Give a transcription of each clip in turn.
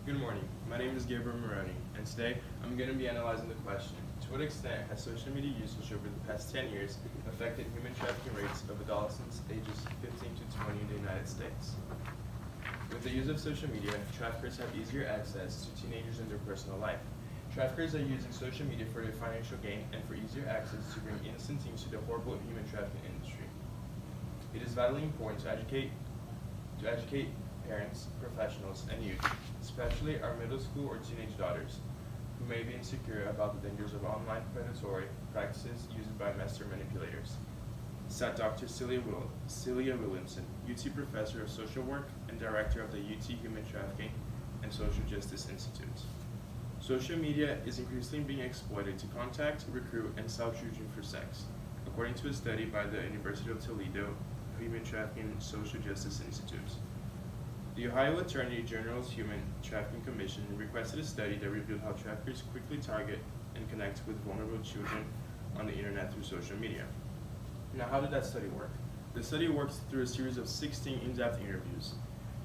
Good morning. My name is Gabe M, and today I'm going to be analyzing the question, to what extent has social media usage over the past 10 years affected human trafficking rates of adolescents ages 15 to 20 in the United States? With the use of social media, traffickers have easier access to teenagers in their personal life. Traffickers are using social media for their financial gain and for easier access to bring innocent teens to the horrible human trafficking industry. It is vitally important to educate parents, professionals, and youth, especially our middle school or teenage daughters, who may be insecure about the dangers of online predatory practices used by master manipulators, said Dr. Celia Williamson, UT Professor of Social Work and Director of the UT Human Trafficking and Social Justice Institute. Social media is increasingly being exploited to contact, recruit, and sell children for sex, according to a study by the University of Toledo Human Trafficking and Social Justice Institute. The Ohio Attorney General's Human Trafficking Commission requested a study that revealed how traffickers quickly target and connect with vulnerable children on the internet through social media. Now, how did that study work? The study works through a series of 16 in-depth interviews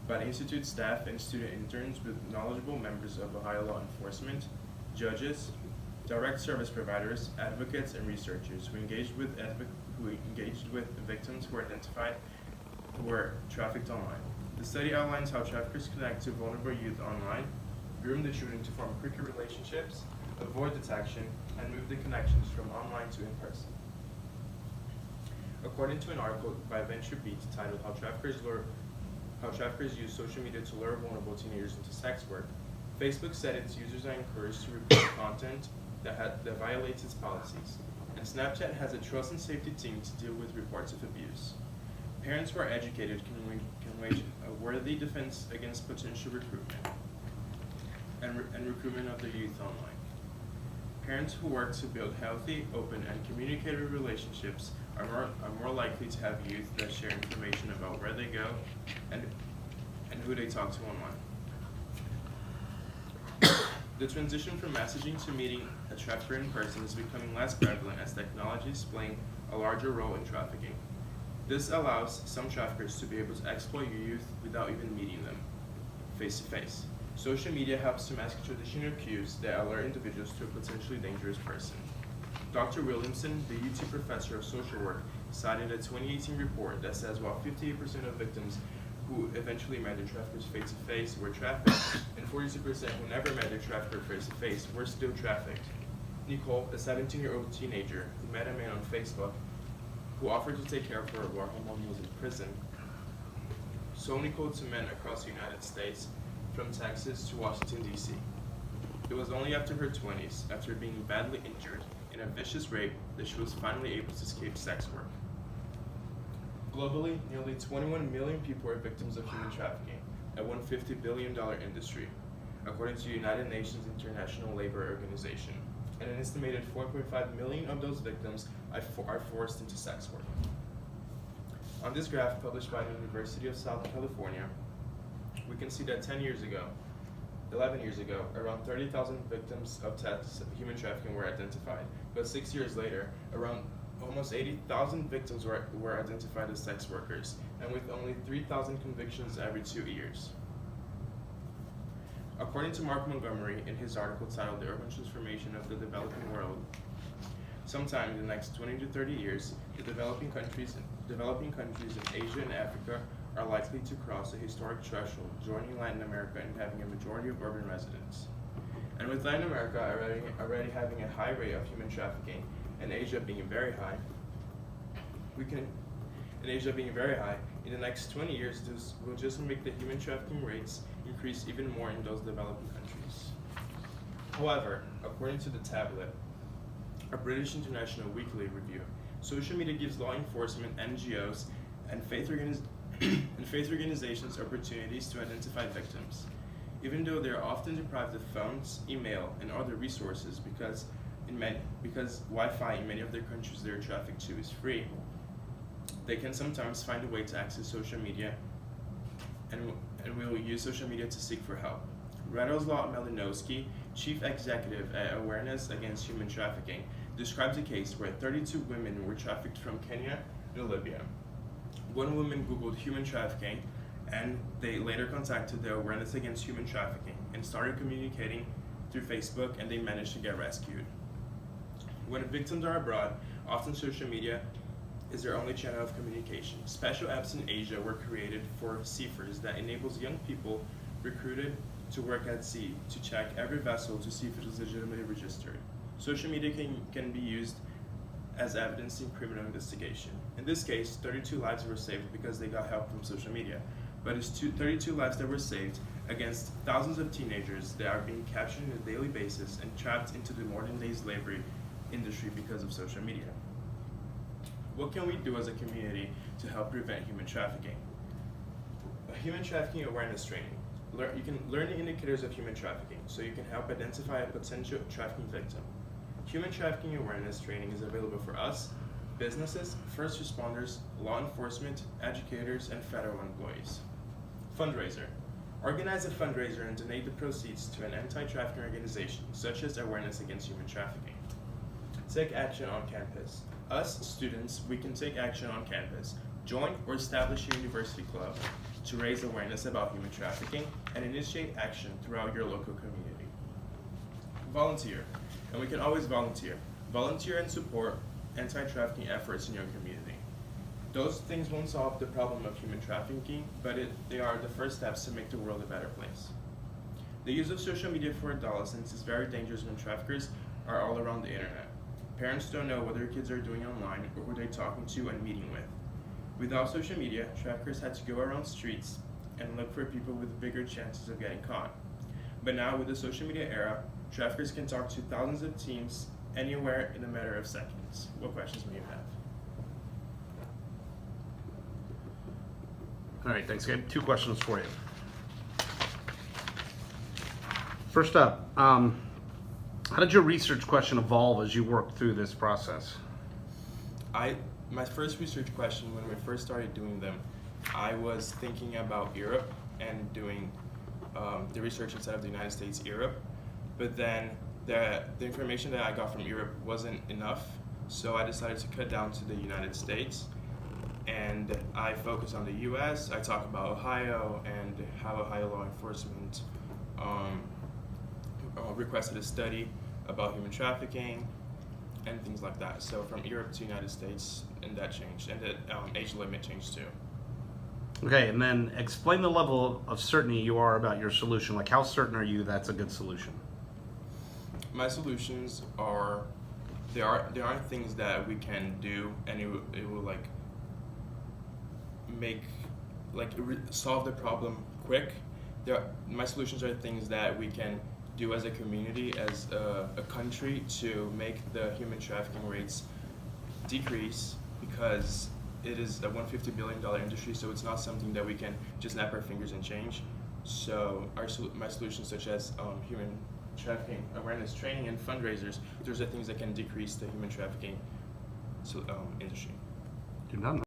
by the Institute staff and student interns with knowledgeable members of Ohio law enforcement, judges, direct service providers, advocates, and researchers who engaged with victims who were trafficked online. The study outlines how traffickers connect to vulnerable youth online, groom the children to form quicker relationships, avoid detection, and move the connections from online to in-person. According to an article by Venture Beat titled How Traffickers Use Social Media to Lure Vulnerable Teenagers into Sex Work, Facebook said its users are encouraged to report content that violates its policies, and Snapchat has a trust and safety team to deal with reports of abuse. Parents who are educated can wage a worthy defense against potential recruitment and recruitment of their youth online. Parents who work to build healthy, open, and communicative relationships are more likely to have youth that share information about where they go and who they talk to online. The transition from messaging to meeting a trafficker in person is becoming less prevalent as technology is playing a larger role in trafficking. This allows some traffickers to be able to exploit your youth without even meeting them face to face. Social media helps to mask traditional cues that alert individuals to a potentially dangerous person. Dr. Williamson, the UT Professor of Social Work, cited a 2018 report that says while 58% of victims who eventually met their traffickers face-to-face were trafficked, and 42% who never met their trafficker face-to-face were still trafficked. Nicole, a 17-year-old teenager who met a man on Facebook who offered to take care of her while her mom was in prison, sold Nicole to men across the United States, from Texas to Washington, D.C. It was only after her 20s, after being badly injured in a vicious rape, that she was finally able to escape sex work. Globally, nearly 21 million people are victims of human trafficking, a $150 billion industry, according to the United Nations International Labor Organization, and an estimated 4.5 million of those victims are forced into sex work. On this graph published by the University of Southern California, we can see that 11 years ago, around 30,000 victims of human trafficking were identified, but 6 years later, around almost 80,000 victims were identified as sex workers, and with only 3,000 convictions every 2 years. According to Mark Montgomery in his article titled The Urban Transformation of the Developing World, sometime in the next 20 to 30 years, the developing countries in Asia and Africa are likely to cross a historic threshold, joining Latin America in having a majority of urban residents. And with Latin America already having a high rate of human trafficking, and Asia being very high, in the next 20 years, this will just make the human trafficking rates increase even more in those developing countries. However, according to the Tablet, a British International Weekly review, social media gives law enforcement, NGOs, and faith organizations opportunities to identify victims. Even though they are often deprived of phones, email, and other resources because Wi-Fi in many of their countries they are trafficked to is free, they can sometimes find a way to access social media and will use social media to seek for help. Radoslaw Malinowski, chief executive at Awareness Against Human Trafficking, describes a case where 32 women were trafficked from Kenya to Libya. One woman Googled human trafficking and they later contacted the Awareness Against Human Trafficking and started communicating through Facebook, and they managed to get rescued. When victims are abroad, often social media is their only channel of communication. Special apps in Asia were created for seafarers that enables young people recruited to work at sea to check every vessel to see if it is legitimately registered. Social media can be used as evidence in criminal investigation. In this case, 32 lives were saved because they got help from social media. But it's 32 lives that were saved against thousands of teenagers that are being captured on a daily basis and trapped into the modern day slavery industry because of social media. What can we do as a community to help prevent human trafficking? Human trafficking awareness training. You can learn the indicators of human trafficking so you can help identify a potential trafficking victim. Human trafficking awareness training is available for us, businesses, first responders, law enforcement, educators, and federal employees. Fundraiser. Organize a fundraiser and donate the proceeds to an anti-trafficking organization, such as Awareness Against Human Trafficking. Take action on campus. Us, students, we can take action on campus. Join or establish a university club to raise awareness about human trafficking and initiate action throughout your local community. Volunteer. And we can always volunteer. Volunteer and support anti-trafficking efforts in your community. Those things won't solve the problem of human trafficking, but they are the first steps to make the world a better place. The use of social media for adolescents is very dangerous when traffickers are all around the internet. Parents don't know what their kids are doing online or who they're talking to and meeting with. Without social media, traffickers had to go around streets and look for people with bigger chances of getting caught. But now, with the social media era, traffickers can talk to thousands of teens anywhere in a matter of seconds. What questions may you have? All right, thanks, Gabe. 2 questions for you. First up, how did your research question evolve as you worked through this process? My first research question, when we first started doing them, I was thinking about Europe and doing the research inside of the United States, Europe. But then the information that I got from Europe wasn't enough, so I decided to cut down to the United States. And I focus on the US. I talk about Ohio and how Ohio law enforcement requested a study about human trafficking and things like that. So from Europe to United States, and that changed, and the age limit changed too. Okay, and then explain the level of certainty you are about your solution. Like, how certain are you that's a good solution? My solutions are, there aren't things that we can do and it will solve the problem quick. My solutions are things that we can do as a community, as a country, to make the human trafficking rates decrease, because it is a $150 billion industry, so it's not something that we can just snap our fingers and change. So my solutions, such as human trafficking awareness training and fundraisers, those are things that can decrease the human trafficking industry. You're done.